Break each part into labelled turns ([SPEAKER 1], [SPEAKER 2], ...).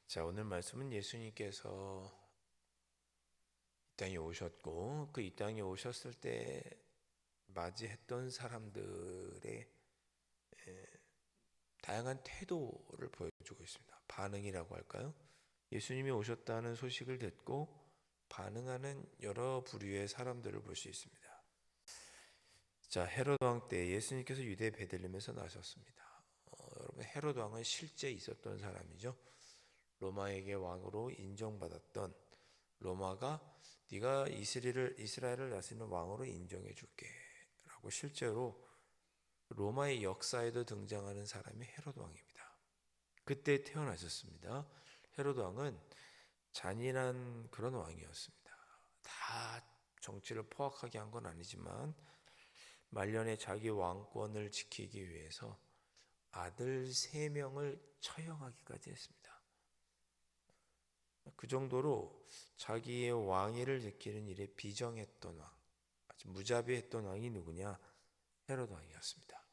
[SPEAKER 1] 자, 오늘 말씀은 예수님께서 이 땅에 오셨고 그 이 땅에 오셨을 때 맞이했던 사람들의 다양한 태도를 보여주고 있습니다. 반응이라고 할까요? 예수님이 오셨다는 소식을 듣고 반응하는 여러 부류의 사람들을 볼 수 있습니다. 자, 헤롯 왕 때 예수님께서 유대 베들레헴에서 나셨습니다. 여러분, 헤롯 왕은 실제 있었던 사람이죠. 로마에게 왕으로 인정받았던, 로마가 네가 이스라엘을 다스리는 왕으로 인정해 줄게라고 실제로 로마의 역사에도 등장하는 사람이 헤롯 왕입니다. 그때 태어나셨습니다. 헤롯 왕은 잔인한 그런 왕이었습니다. 다 정치를 포악하게 한 건 아니지만 말년에 자기 왕권을 지키기 위해서 아들 3명을 처형하기까지 했습니다. 그 정도로 자기의 왕위를 지키는 일에 비정했던 왕, 아주 무자비했던 왕이 누구냐? 헤롯 왕이었습니다.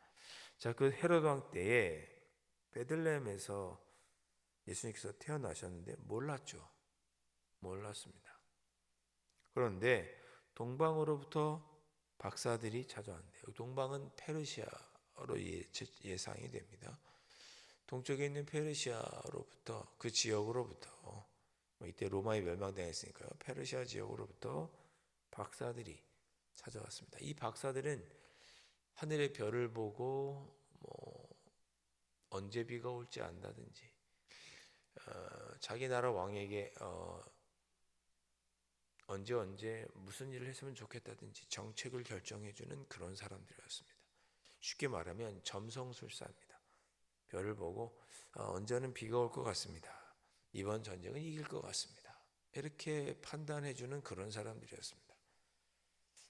[SPEAKER 1] 자, 그 헤롯 왕 때에 베들레헴에서 예수님께서 태어나셨는데 몰랐습니다. 그런데 동방으로부터 박사들이 찾아왔는데요. 동방은 페르시아로 예상이 됩니다. 동쪽에 있는 페르시아로부터, 그 지역으로부터, 이때 로마에 멸망당했으니까요. 페르시아 지역으로부터 박사들이 찾아왔습니다. 이 박사들은 하늘의 별을 보고 언제 비가 올지 안다든지, 자기 나라 왕에게 언제 무슨 일을 했으면 좋겠다든지 정책을 결정해주는 그런 사람들이었습니다. 쉽게 말하면 점성술사입니다. 별을 보고 언제는 비가 올 것 같습니다. 이번 전쟁은 이길 것 같습니다. 이렇게 판단해주는 그런 사람들이었습니다.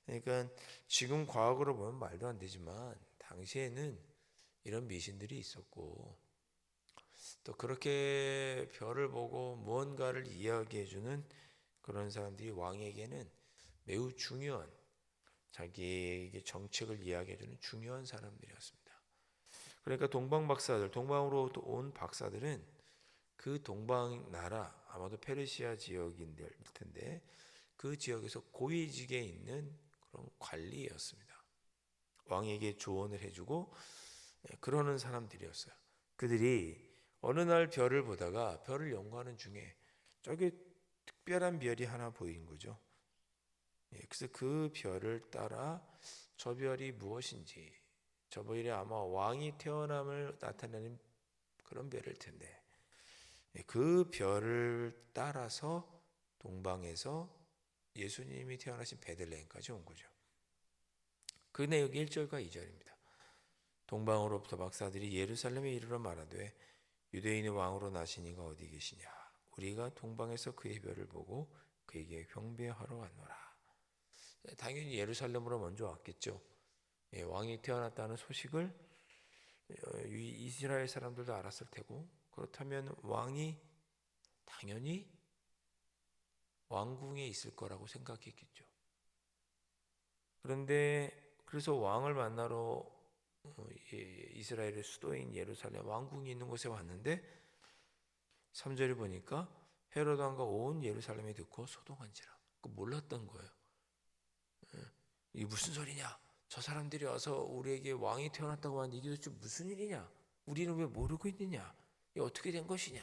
[SPEAKER 1] 그러니까 지금 과학으로 보면 말도 안 되지만 당시에는 이런 미신들이 있었고, 또 그렇게 별을 보고 무언가를 이야기해주는 그런 사람들이 왕에게는 매우 중요한, 자기에게 정책을 이야기해주는 중요한 사람들이었습니다. 그러니까 동방으로 온 박사들은 그 동방 나라, 아마도 페르시아 지역인들 텐데 그 지역에서 고위직에 있는 그런 관리였습니다. 왕에게 조언을 해주고 그러는 사람들이었어요. 그들이 어느 날 별을 보다가 별을 연구하는 중에 저기 특별한 별이 하나 보인 거죠. 그래서 그 별을 따라 저 별이 무엇인지, 저 별이 아마 왕이 태어남을 나타내는 그런 별일 텐데, 그 별을 따라서 동방에서 예수님이 태어나신 베들레헴까지 온 거죠. 그 내용이 1절과 2절입니다. 동방으로부터 박사들이 예루살렘에 이르러 말하되 유대인의 왕으로 나신 이가 어디 계시냐? 우리가 동방에서 그의 별을 보고 그에게 경배하러 왔노라. 당연히 예루살렘으로 먼저 왔겠죠. 왕이 태어났다는 소식을 이스라엘 사람들도 알았을 테고, 그렇다면 왕이 당연히 왕궁에 있을 거라고 생각했겠죠. 그런데 그래서 왕을 만나러 이스라엘의 수도인 예루살렘 왕궁이 있는 곳에 왔는데 3절에 보니까 헤롯 왕과 온 예루살렘이 듣고 소동한지라. 몰랐던 거예요. 이게 무슨 소리냐? 저 사람들이 와서 우리에게 왕이 태어났다고 하는데 이게 도대체 무슨 일이냐? 우리는 왜 모르고 있느냐? 이게 어떻게 된 것이냐?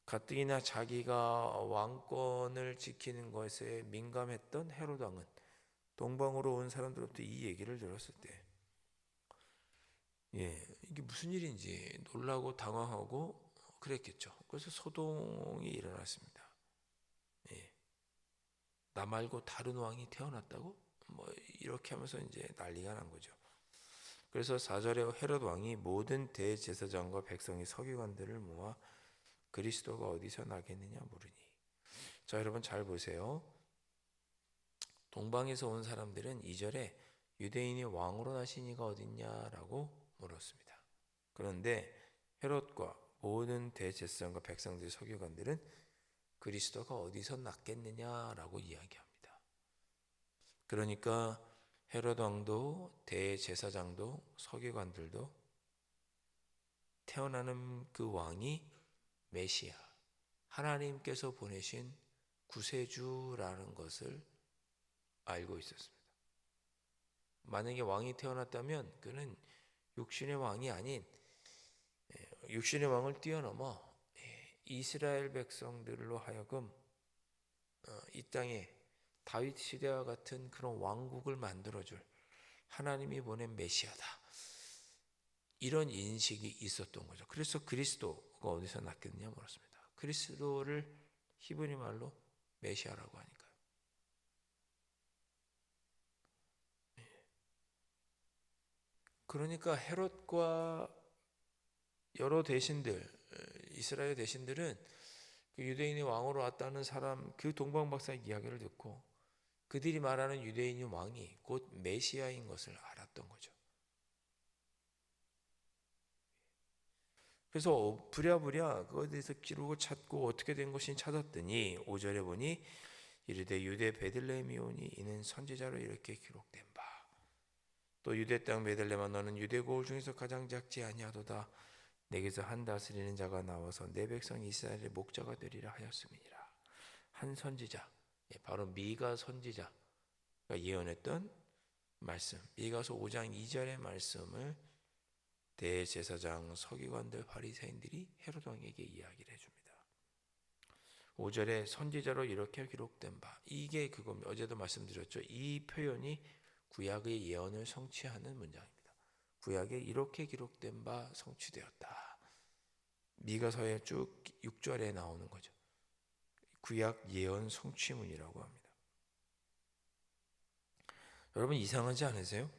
[SPEAKER 1] 가뜩이나 자기가 왕권을 지키는 것에 민감했던 헤롯 왕은 동방으로 온 사람들로부터 이 얘기를 들었을 때, 이게 무슨 일인지 놀라고 당황하고 그랬겠죠. 그래서 소동이 일어났습니다. 나 말고 다른 왕이 태어났다고? 이렇게 하면서 이제 난리가 난 거죠. 그래서 4절에 헤롯 왕이 모든 대제사장과 백성의 서기관들을 모아 그리스도가 어디서 나겠느냐 물으니. 자, 여러분 잘 보세요. 동방에서 온 사람들은 2절에 유대인이 왕으로 나신 이가 어딨냐라고 물었습니다. 그런데 헤롯과 모든 대제사장과 백성들의 서기관들은 그리스도가 어디서 났겠느냐라고 이야기합니다. 그러니까 헤롯 왕도 대제사장도 서기관들도 태어나는 그 왕이 메시아, 하나님께서 보내신 구세주라는 것을 알고 있었습니다. 만약에 왕이 태어났다면 그는 육신의 왕이 아닌 육신의 왕을 뛰어넘어 이스라엘 백성들로 하여금 이 땅에 다윗 시대와 같은 그런 왕국을 만들어줄 하나님이 보낸 메시아다, 이런 인식이 있었던 거죠. 그래서 그리스도가 어디서 났겠느냐 물었습니다. 그리스도를 히브리 말로 메시아라고 하니까요. 그러니까 헤롯과 여러 대신들, 이스라엘 대신들은 그 유대인이 왕으로 왔다는 사람, 그 동방박사의 이야기를 듣고 그들이 말하는 유대인이 왕이 곧 메시아인 것을 알았던 거죠. 그래서 부랴부랴 그것에 대해서 기록을 찾고 어떻게 된 것인지 찾았더니 5절에 보니 이르되 유대 베들레헴이 오니 이는 선지자로 이렇게 기록된 바, 또 유대 땅 베들레헴아 너는 유대 고을 중에서 가장 작지 아니하도다. 내게서 한 다스리는 자가 나와서 내 백성 이스라엘의 목자가 되리라 하였음이니라. 한 선지자, 바로 미가 선지자가 예언했던 말씀, 미가서 5장 2절의 말씀을 대제사장, 서기관들, 바리새인들이 헤롯 왕에게 이야기를 해줍니다. 5절에 선지자로 이렇게 기록된 바, 이게 그겁니다. 어제도 말씀드렸죠. 이 표현이 구약의 예언을 성취하는 문장입니다. 구약에 이렇게 기록된 바 성취되었다. 미가서의 쭉 6절에 나오는 거죠. 구약 예언 성취문이라고 합니다. 여러분 이상하지 않으세요?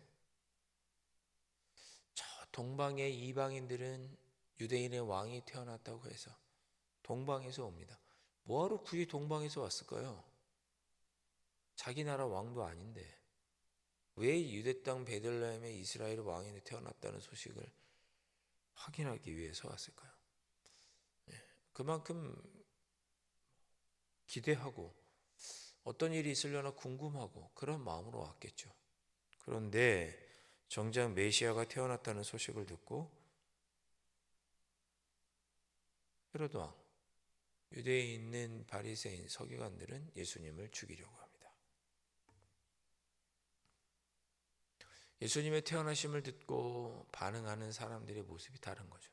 [SPEAKER 1] 저 동방의 이방인들은 유대인의 왕이 태어났다고 해서 동방에서 옵니다. 뭐하러 굳이 동방에서 왔을까요? 자기 나라 왕도 아닌데 왜 유대 땅 베들레헴에 이스라엘 왕이 태어났다는 소식을 확인하기 위해서 왔을까요? 그만큼 기대하고 어떤 일이 있으려나 궁금하고 그런 마음으로 왔겠죠. 그런데 정작 메시아가 태어났다는 소식을 듣고 헤롯 왕, 유대에 있는 바리새인 서기관들은 예수님을 죽이려고 합니다. 예수님의 태어나심을 듣고 반응하는 사람들의 모습이 다른 거죠.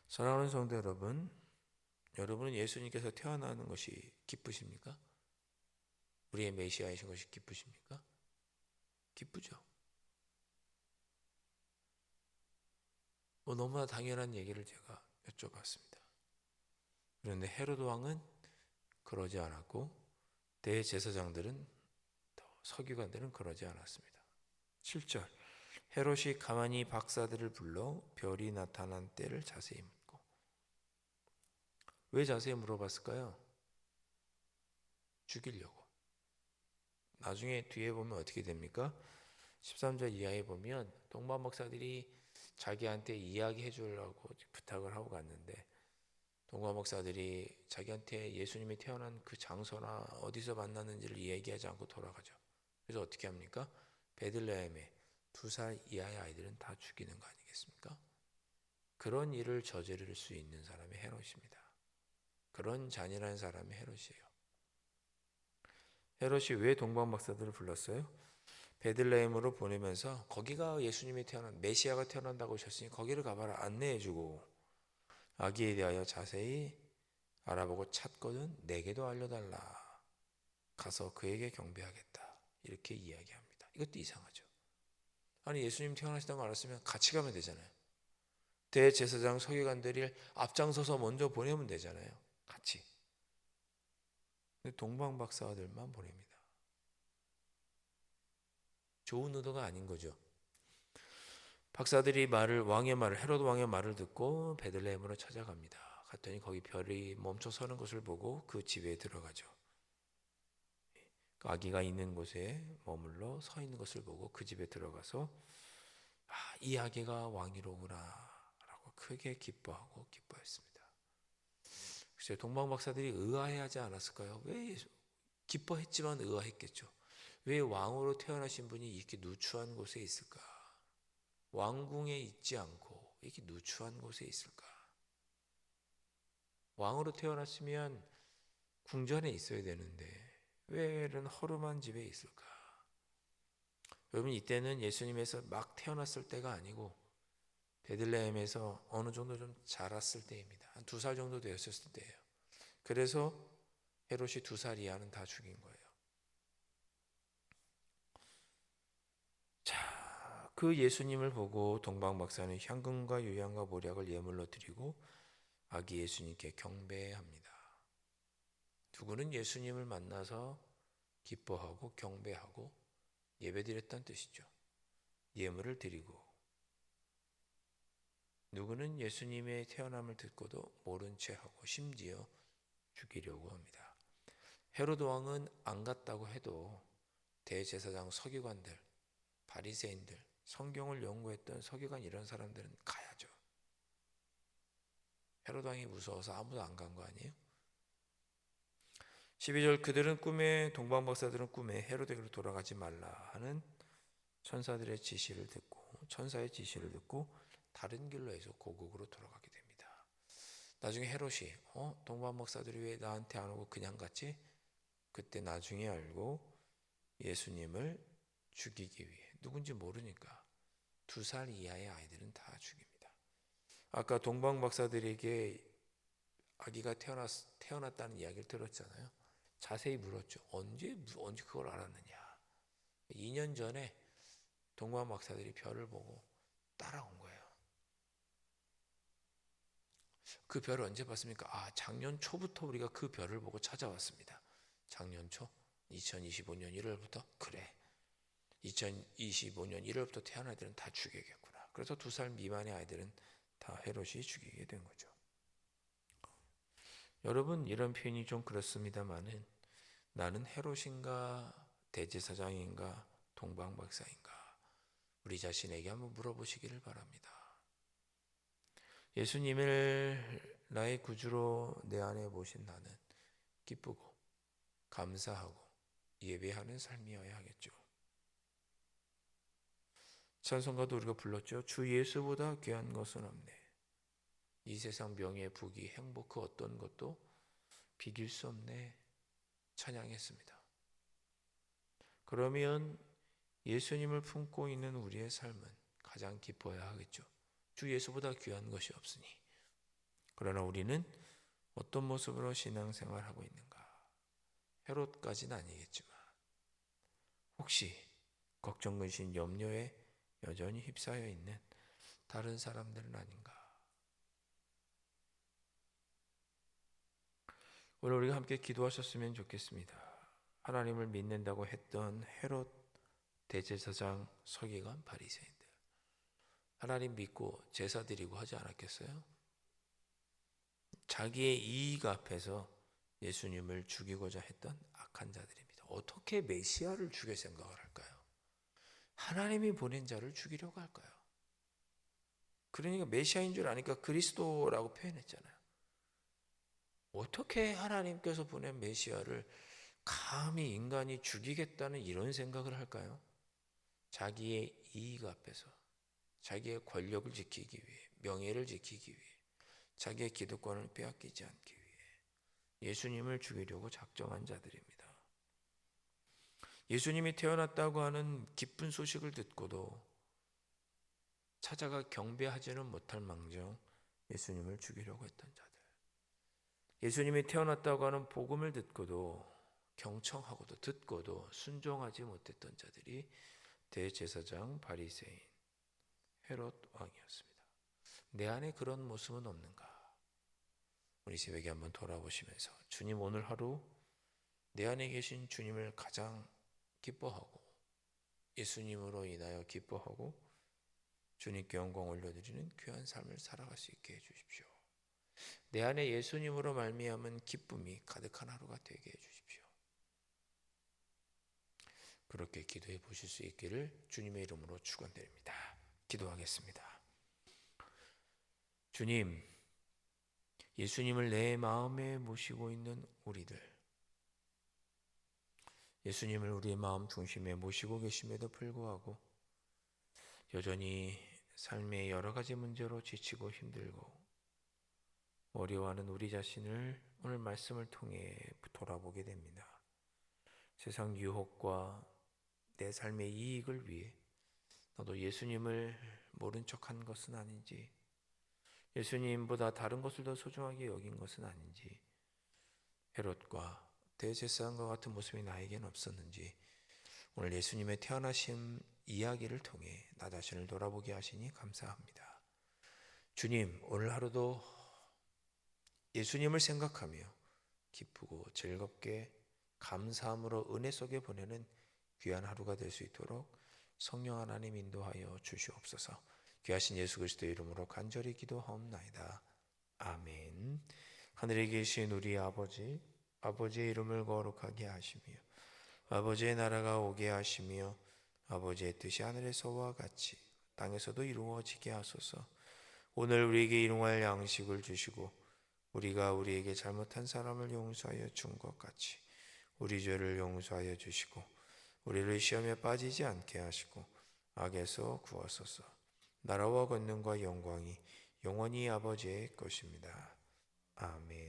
[SPEAKER 1] 사랑하는 성도 여러분, 여러분은 예수님께서 태어나는 것이 기쁘십니까? 우리의 메시아이신 것이 기쁘십니까? 기쁘죠. 너무나 당연한 얘기를 제가 여쭤봤습니다. 그런데 헤롯 왕은 그러지 않았고 대제사장들은, 서기관들은 그러지 않았습니다. 7절, 헤롯이 가만히 박사들을 불러 별이 나타난 때를 자세히 묻고. 왜 자세히 물어봤을까요? 죽이려고. 나중에 뒤에 보면 어떻게 됩니까? 13절 이하에 보면 동방 목사들이 자기한테 이야기해 주려고 부탁을 하고 갔는데 동방 목사들이 자기한테 예수님이 태어난 그 장소나 어디서 만났는지를 얘기하지 않고 돌아가죠. 그래서 어떻게 합니까? 베들레헴에 2살 이하의 아이들은 다 죽이는 거 아니겠습니까? 그런 일을 저지를 수 있는 사람이 헤롯입니다. 그런 잔인한 사람이 헤롯이에요. 헤롯이 왜 동방 박사들을 불렀어요? 베들레헴으로 보내면서 거기가 예수님이 태어난 메시아가 태어난다고 하셨으니 거기를 가봐라 안내해주고 아기에 대하여 자세히 알아보고 찾거든 내게도 알려달라. 가서 그에게 경배하겠다. 이렇게 이야기합니다. 이것도 이상하죠. 아니 예수님 태어나시다는 걸 알았으면 같이 가면 되잖아요. 대제사장 서기관들이 앞장서서 먼저 보내면 되잖아요. 같이. 근데 동방박사들만 보냅니다. 좋은 의도가 아닌 거죠. 박사들이 헤롯 왕의 말을 듣고 베들레헴으로 찾아갑니다. 갔더니 거기 별이 멈춰 서는 것을 보고 그 집에 들어가죠. 아기가 있는 곳에 머물러 서 있는 것을 보고 그 집에 들어가서 이 아기가 왕이로구나 라고 크게 기뻐했습니다. 글쎄요, 동방 박사들이 의아해하지 않았을까요? 왜 기뻐했지만 의아했겠죠. 왜 왕으로 태어나신 분이 이렇게 누추한 곳에 있을까? 왕궁에 있지 않고 이렇게 누추한 곳에 있을까? 왕으로 태어났으면 궁전에 있어야 되는데 왜 이런 허름한 집에 있을까? 여러분, 이때는 예수님에서 막 태어났을 때가 아니고 베들레헴에서 어느 정도 좀 자랐을 때입니다. 한 2살 정도 되었을 때예요. 그래서 헤롯이 2살 이하는 다 죽인 거예요. 자, 그 예수님을 보고 동방박사는 향금과 유향과 모략을 예물로 드리고 아기 예수님께 경배합니다. 누구는 예수님을 만나서 기뻐하고 경배하고 예배드렸다는 뜻이죠. 예물을 드리고, 누구는 예수님의 태어남을 듣고도 모른 채 하고 심지어 죽이려고 합니다. 헤로드 왕은 안 갔다고 해도 대제사장 서기관들, 바리새인들, 성경을 연구했던 서기관 이런 사람들은 가야죠. 헤로드 왕이 무서워서 아무도 안 간 거 아니에요? 12절, 그들은 꿈에, 동방박사들은 꿈에 헤로데로 돌아가지 말라 하는 천사의 지시를 듣고 다른 길로 해서 고국으로 돌아가게 됩니다. 나중에 헤롯이 동방박사들이 왜 나한테 안 오고 그냥 갔지? 그때 나중에 알고 예수님을 죽이기 위해, 누군지 모르니까 2살 이하의 아이들은 다 죽입니다. 아까 동방박사들에게 아기가 태어났다는 이야기를 들었잖아요. 자세히 물었죠. 언제 그걸 알았느냐? 2년 전에 동방박사들이 별을 보고 따라온 거예요. 그 별을 언제 봤습니까? 작년 초부터 우리가 그 별을 보고 찾아왔습니다. 작년 초? 2025년 1월부터? 그래. 2025년 1월부터 태어난 아이들은 다 죽이겠구나. 그래서 2살 미만의 아이들은 다 헤롯이 죽이게 된 거죠. 여러분, 이런 표현이 좀 그렇습니다만은 나는 헤롯인가 대제사장인가 동방박사인가 우리 자신에게 한번 물어보시기를 바랍니다. 예수님을 나의 구주로 내 안에 모신 나는 기쁘고 감사하고 예배하는 삶이어야 하겠죠. 찬송가도 우리가 불렀죠. 주 예수보다 귀한 것은 없네. 이 세상 명예, 부귀, 행복 그 어떤 것도 비길 수 없네. 찬양했습니다. 그러면 예수님을 품고 있는 우리의 삶은 가장 기뻐야 하겠죠. 주 예수보다 귀한 것이 없으니. 그러나 우리는 어떤 모습으로 신앙생활하고 있는가? 헤롯까지는 아니겠지만 혹시 걱정, 근심, 염려에 여전히 휩싸여 있는 다른 사람들은 아닌가? 오늘 우리가 함께 기도하셨으면 좋겠습니다. 하나님을 믿는다고 했던 헤롯, 대제사장, 서기관, 바리새인들, 하나님 믿고 제사 드리고 하지 않았겠어요? 자기의 이익 앞에서 예수님을 죽이고자 했던 악한 자들입니다. 어떻게 메시아를 죽일 생각을 할까요? 하나님이 보낸 자를 죽이려고 할까요? 그러니까 메시아인 줄 아니까 그리스도라고 표현했잖아요. 어떻게 하나님께서 보낸 메시아를 감히 인간이 죽이겠다는 이런 생각을 할까요? 자기의 이익 앞에서, 자기의 권력을 지키기 위해, 명예를 지키기 위해, 자기의 기득권을 빼앗기지 않기 위해 예수님을 죽이려고 작정한 자들입니다. 예수님이 태어났다고 하는 기쁜 소식을 듣고도 찾아가 경배하지는 못할 망정 예수님을 죽이려고 했던 자들, 예수님이 태어났다고 하는 복음을 듣고도 경청하고도 듣고도 순종하지 못했던 자들이 대제사장, 바리새인, 헤롯 왕이었습니다. 내 안에 그런 모습은 없는가? 우리 새벽에 한번 돌아보시면서 주님, 오늘 하루 내 안에 계신 주님을 가장 기뻐하고 예수님으로 인하여 기뻐하고 주님께 영광 올려드리는 귀한 삶을 살아갈 수 있게 해주십시오. 내 안에 예수님으로 말미암은 기쁨이 가득한 하루가 되게 해주십시오. 그렇게 기도해 보실 수 있기를 주님의 이름으로 축원드립니다. 기도하겠습니다. 주님, 예수님을 내 마음에 모시고 있는 우리들, 예수님을 우리의 마음 중심에 모시고 계심에도 불구하고 여전히 삶의 여러 가지 문제로 지치고 힘들고 어려워하는 우리 자신을 오늘 말씀을 통해 돌아보게 됩니다. 세상 유혹과 내 삶의 이익을 위해 너도 예수님을 모른 척한 것은 아닌지, 예수님보다 다른 것을 더 소중하게 여긴 것은 아닌지, 헤롯과 대제사장과 같은 모습이 나에겐 없었는지, 오늘 예수님의 태어나심 이야기를 통해 나 자신을 돌아보게 하시니 감사합니다. 주님, 오늘 하루도 예수님을 생각하며 기쁘고 즐겁게 감사함으로 은혜 속에 보내는 귀한 하루가 될 수 있도록 성령 하나님 인도하여 주시옵소서. 귀하신 예수 그리스도의 이름으로 간절히 기도하옵나이다. 아멘. 하늘에 계신 우리 아버지, 아버지의 이름을 거룩하게 하시며 아버지의 나라가 오게 하시며 아버지의 뜻이 하늘에서와 같이 땅에서도 이루어지게 하소서. 오늘 우리에게 일용할 양식을 주시고 우리가 우리에게 잘못한 사람을 용서하여 준 것 같이 우리 죄를 용서하여 주시고 우리를 시험에 빠지지 않게 하시고 악에서 구하소서. 나라와 권능과 영광이 영원히 아버지의 것입니다. 아멘.